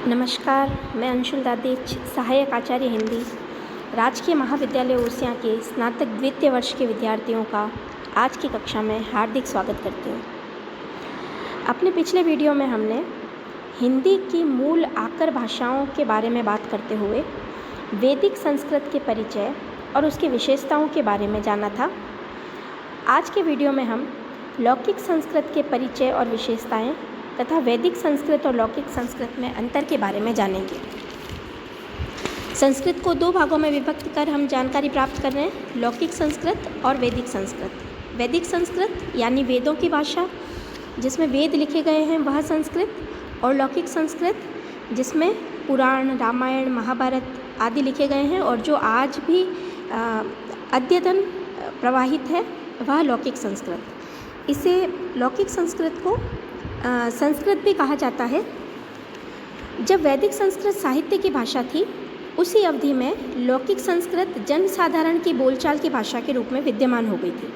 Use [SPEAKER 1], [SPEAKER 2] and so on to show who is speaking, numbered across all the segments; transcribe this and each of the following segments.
[SPEAKER 1] नमस्कार, मैं अंशुल दादेच, सहायक आचार्य हिंदी, राजकीय महाविद्यालय उड़सिया के स्नातक द्वितीय वर्ष के विद्यार्थियों का आज की कक्षा में हार्दिक स्वागत करती हूँ। अपने पिछले वीडियो में हमने हिंदी की मूल आकर भाषाओं के बारे में बात करते हुए वैदिक संस्कृत के परिचय और उसकी विशेषताओं के बारे में जाना था। आज के वीडियो में हम लौकिक संस्कृत के परिचय और विशेषताएं तथा वैदिक संस्कृत और लौकिक संस्कृत में अंतर के बारे में जानेंगे। संस्कृत को दो भागों में विभक्त कर हम जानकारी प्राप्त कर रहे हैं, लौकिक संस्कृत और वैदिक संस्कृत। वैदिक संस्कृत यानी वेदों की भाषा, जिसमें वेद लिखे गए हैं वह संस्कृत, और लौकिक संस्कृत जिसमें पुराण, रामायण, महाभारत आदि लिखे गए हैं और जो आज भी अद्यतन प्रवाहित है वह लौकिक संस्कृत। इसे लौकिक संस्कृत को संस्कृत भी कहा जाता है। जब वैदिक संस्कृत साहित्य की भाषा थी, उसी अवधि में लौकिक संस्कृत जन साधारण की बोलचाल की भाषा के रूप में विद्यमान हो गई थी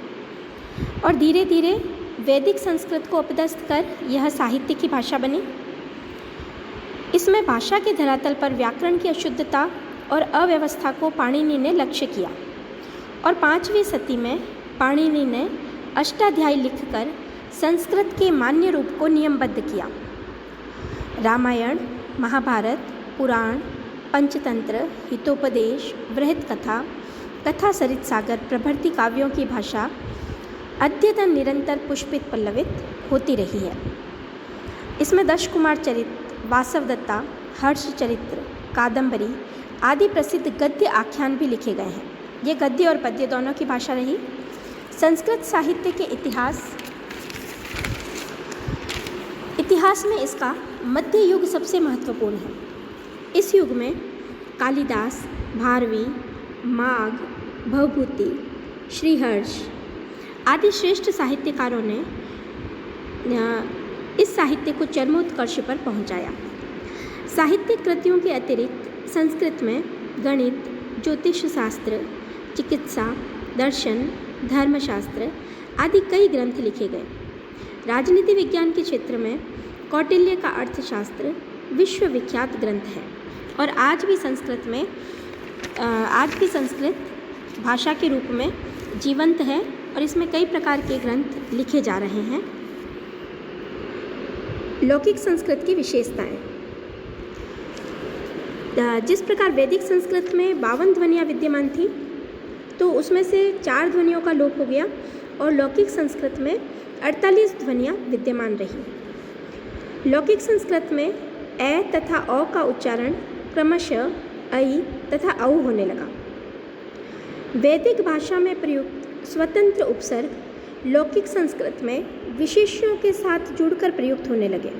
[SPEAKER 1] और धीरे धीरे वैदिक संस्कृत को अपदस्थ कर यह साहित्य की भाषा बनी। इसमें भाषा के धरातल पर व्याकरण की अशुद्धता और अव्यवस्था को पाणिनि ने लक्ष्य किया और 5वीं शती में पाणिनि ने अष्टाध्यायी लिखकर संस्कृत के मान्य रूप को नियमबद्ध किया। रामायण, महाभारत, पुराण, पंचतंत्र, हितोपदेश, बृहत कथा, कथा सरित सागर प्रभृति काव्यों की भाषा अद्यतन निरंतर पुष्पित पल्लवित होती रही है। इसमें दश कुमार चरित, वासवदत्ता, हर्ष चरित्र, कादंबरी आदि प्रसिद्ध गद्य आख्यान भी लिखे गए हैं। ये गद्य और पद्य दोनों की भाषा रही। संस्कृत साहित्य के इतिहास में इसका मध्य युग सबसे महत्वपूर्ण है। इस युग में कालिदास, भारवी, माघ, भवभूति, श्रीहर्ष आदि श्रेष्ठ साहित्यकारों ने इस साहित्य को चरमोत्कर्ष पर पहुंचाया। साहित्यिक कृतियों के अतिरिक्त संस्कृत में गणित, ज्योतिष शास्त्र, चिकित्सा, दर्शन, धर्मशास्त्र आदि कई ग्रंथ लिखे गए। राजनीति विज्ञान के क्षेत्र में कौटिल्य का अर्थशास्त्र विश्वविख्यात ग्रंथ है और आज भी संस्कृत भाषा के रूप में जीवंत है और इसमें कई प्रकार के ग्रंथ लिखे जा रहे हैं। लौकिक संस्कृत की विशेषताएं। जिस प्रकार वैदिक संस्कृत में 52 ध्वनियाँ विद्यमान थी, तो उसमें से 4 ध्वनियों का लोप हो गया और लौकिक संस्कृत में 48 ध्वनियाँ विद्यमान रही। लौकिक संस्कृत में ए तथा औ का उच्चारण क्रमशः ऐ तथा औ होने लगा। वैदिक भाषा में प्रयुक्त स्वतंत्र उपसर्ग लौकिक संस्कृत में विशेष्यों के साथ जुड़कर प्रयुक्त होने लगे।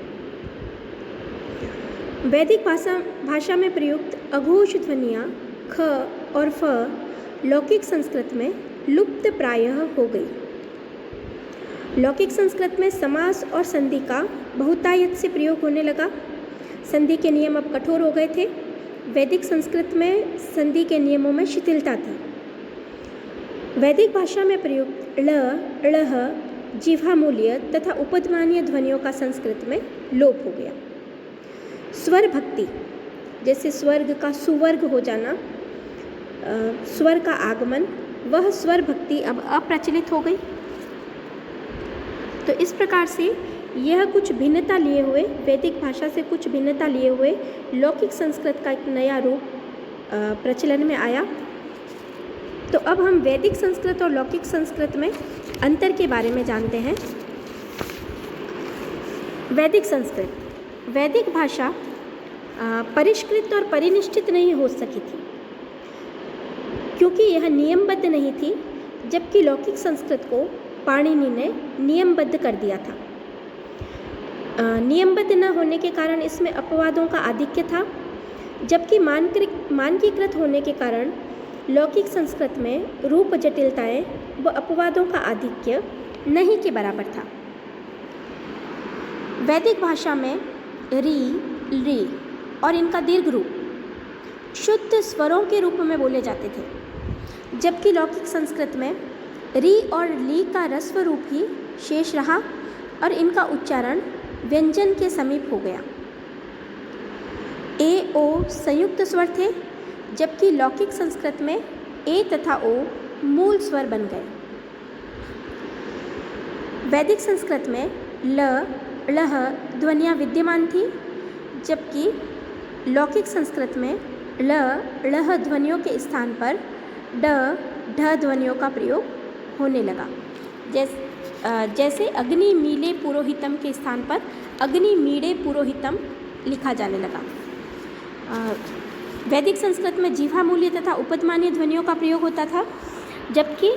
[SPEAKER 1] वैदिक भाषा में प्रयुक्त अघोष ध्वनियाँ ख और फ लौकिक संस्कृत में लुप्त प्रायः हो गई। लौकिक संस्कृत में समास और संधि का बहुतायत से प्रयोग होने लगा। संधि के नियम अब कठोर हो गए थे। वैदिक संस्कृत में संधि के नियमों में शिथिलता थी। वैदिक भाषा में प्रयुक्त ळ, ळः, जिह्वामूल्य तथा उपध्मानीय ध्वनियों का संस्कृत में लोप हो गया। स्वर भक्ति, जैसे स्वर्ग का सुवर्ग हो जाना, स्वर का आगमन, वह स्वर भक्ति अब अप्रचलित हो गई। तो इस प्रकार से यह कुछ भिन्नता लिए हुए, वैदिक भाषा से कुछ भिन्नता लिए हुए लौकिक संस्कृत का एक नया रूप प्रचलन में आया। तो अब हम वैदिक संस्कृत और लौकिक संस्कृत में अंतर के बारे में जानते हैं। वैदिक संस्कृत, वैदिक भाषा परिष्कृत और परिनिष्ठित नहीं हो सकी थी क्योंकि यह नियमबद्ध नहीं थी, जबकि लौकिक संस्कृत को पाणिनि ने नियमबद्ध कर दिया था। नियमबद्ध न होने के कारण इसमें अपवादों का आधिक्य था, जबकि मानकीकृत होने के कारण लौकिक संस्कृत में रूप जटिलताएं व अपवादों का आधिक्य नहीं के बराबर था। वैदिक भाषा में री, ली और इनका दीर्घ रूप शुद्ध स्वरों के रूप में बोले जाते थे, जबकि लौकिक संस्कृत में री और ली का ह्रस्व रूप ही शेष रहा और इनका उच्चारण व्यंजन के समीप हो गया। ए ओ संयुक्त स्वर थे, जबकि लौकिक संस्कृत में ए तथा ओ मूल स्वर बन गए। वैदिक संस्कृत में ल लह ध्वनियाँ विद्यमान थी, जबकि लौकिक संस्कृत में ल लह ध्वनियों के स्थान पर ड ढ ध्वनियों का प्रयोग होने लगा। जैसे अग्नि मीले पुरोहितम के स्थान पर अग्नि मीड़े पुरोहितम लिखा जाने लगा। वैदिक संस्कृत में जिह्वामूलीय तथा उपध्मानीय ध्वनियों का प्रयोग होता था, जबकि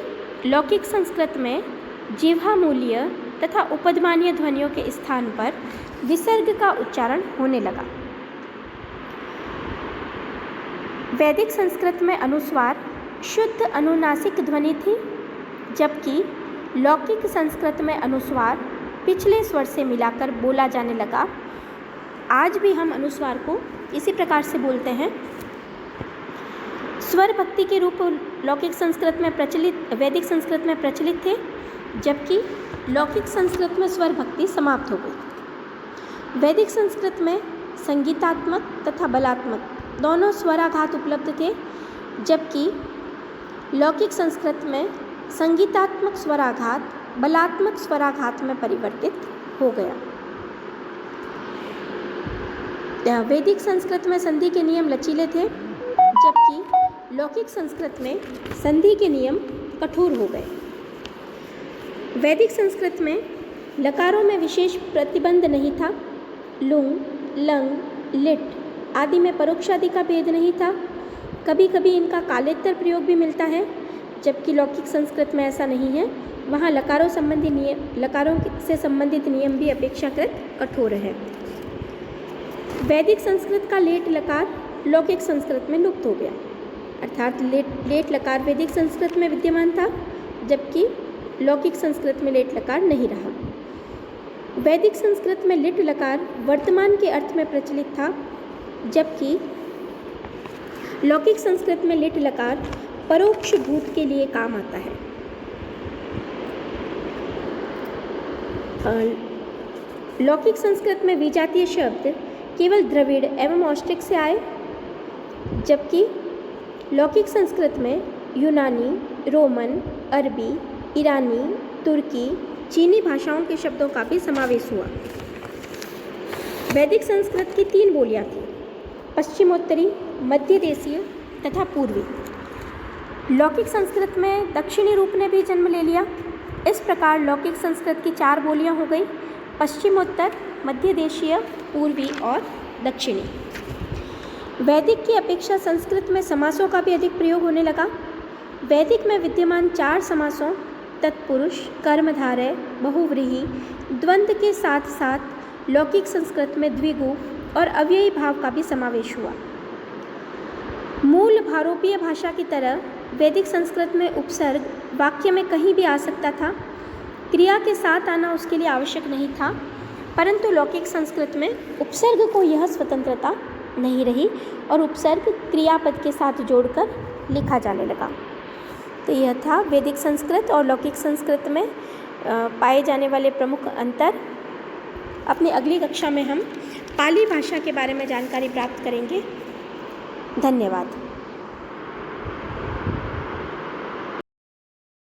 [SPEAKER 1] लौकिक संस्कृत में जिह्वामूलीय तथा उपध्मानीय ध्वनियों के स्थान पर विसर्ग का उच्चारण होने लगा। वैदिक संस्कृत में अनुस्वार शुद्ध अनुनासिक ध्वनि थी, जबकि लौकिक संस्कृत में अनुस्वार पिछले स्वर से मिलाकर बोला जाने लगा। आज भी हम अनुस्वार को इसी प्रकार से बोलते हैं। स्वर भक्ति के रूप लौकिक संस्कृत में वैदिक संस्कृत में प्रचलित थे, जबकि लौकिक संस्कृत में स्वर भक्ति समाप्त हो गई। वैदिक संस्कृत में संगीतात्मक तथा बलात्मक दोनों स्वराघात उपलब्ध थे, जबकि लौकिक संस्कृत में संगीतात्मक स्वराघात बलात्मक स्वराघात में परिवर्तित हो गया। वैदिक संस्कृत में संधि के नियम लचीले थे, जबकि लौकिक संस्कृत में संधि के नियम कठोर हो गए। वैदिक संस्कृत में लकारों में विशेष प्रतिबंध नहीं था। लुंग, लंग, लिट आदि में परोक्षादि का भेद नहीं था। कभी कभी इनका कालेत्तर प्रयोग भी मिलता है, जबकि लौकिक संस्कृत में ऐसा नहीं है। वहाँ लकारों से संबंधित नियम भी अपेक्षाकृत कठोर है। वैदिक संस्कृत का लेट लकार लौकिक संस्कृत में लुप्त हो गया, अर्थात लेट लकार वैदिक संस्कृत में विद्यमान था, जबकि लौकिक संस्कृत में लेट लकार नहीं रहा। वैदिक संस्कृत में लिट लकार वर्तमान के अर्थ में प्रचलित था, जबकि लौकिक संस्कृत में लिट लकार परोक्ष भूत के लिए काम आता है। लौकिक संस्कृत में विजातीय शब्द केवल द्रविड़ एवं ऑस्ट्रिक से आए, जबकि लौकिक संस्कृत में यूनानी, रोमन, अरबी, ईरानी, तुर्की, चीनी भाषाओं के शब्दों का भी समावेश हुआ। वैदिक संस्कृत की 3 बोलियां थीं: पश्चिमोत्तरी, मध्य देशीय तथा पूर्वी। लौकिक संस्कृत में दक्षिणी रूप ने भी जन्म ले लिया। इस प्रकार लौकिक संस्कृत की 4 बोलियां हो गई: पश्चिमोत्तर, मध्य देशीय, पूर्वी और दक्षिणी। वैदिक की अपेक्षा संस्कृत में समासों का भी अधिक प्रयोग होने लगा। वैदिक में विद्यमान 4 समासों तत्पुरुष, कर्मधारय, बहुव्रीहि, द्वंद्व के साथ साथ लौकिक संस्कृत में द्विगु और अव्ययी भाव का भी समावेश हुआ। मूल भारोपीय भाषा की तरह वैदिक संस्कृत में उपसर्ग वाक्य में कहीं भी आ सकता था। क्रिया के साथ आना उसके लिए आवश्यक नहीं था, परंतु लौकिक संस्कृत में उपसर्ग को यह स्वतंत्रता नहीं रही और उपसर्ग क्रियापद के साथ जोड़कर लिखा जाने लगा। तो यह था वैदिक संस्कृत और लौकिक संस्कृत में पाए जाने वाले प्रमुख अंतर। अपनी अगली कक्षा में हम पाली भाषा के बारे में जानकारी प्राप्त करेंगे। धन्यवाद।